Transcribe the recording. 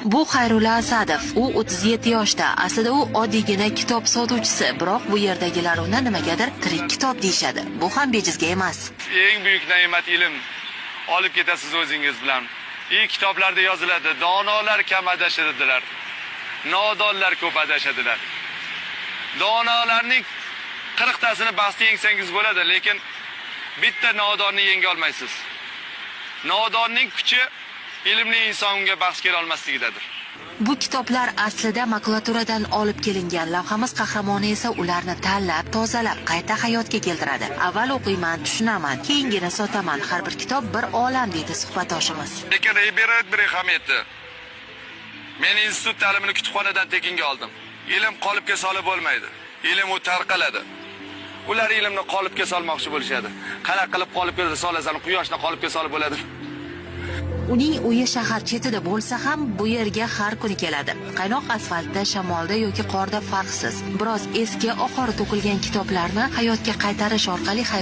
Bu Xayrulla Asadov. U 37 yoshda. Aslida u oddiygina kitob sotuvchisi, biroq bu yerdagilar uni nimagadir tirik kitob deyshadi. Bu ham bejizga emas. Eng buyuk ne'mat ilm. Olib ketasiz o'zingiz bilan. Kitoblarda yoziladi, donolar kam adashadilar. Nodonlar ko'p adashadilar. Donolarning 40 tasini basti yengsangiz bo'ladi, lekin bitta nodonni yenga olmaysiz. Nodonning kuchi ilmli insonga bahs kela olmasligidadir. Bu kitoblar aslida makulaturadan olib kelingan. Lavhamiz qahramoni esa ularni tanlab, tozalab, qayta hayotga keltiradi. Avval o'qiyman, tushunaman, keyingina sotaman. Har bir kitob bir olam deydi suhbatdoshimiz. Lekin bir ahamiyati. Men institut ta'limini kutubxonadan tekinga oldim. Ilm qolipga solib bo'lmaydi. Ilm u tarqaladi. Ular ilmni qolipga solmoqchi bo'lishadi. Qanaqa qilib qolipga solasan, quyoshni qolipga solib bo'ladi. Uning uyi shahar chetida bo'lsa ham bu yerga har kuni keladi. Qaynoq asfaltda, shamolda yoki qorda farqsiz. Biroz eski, oxiri to'kilgan kitoblarni hayotga qaytarish orqali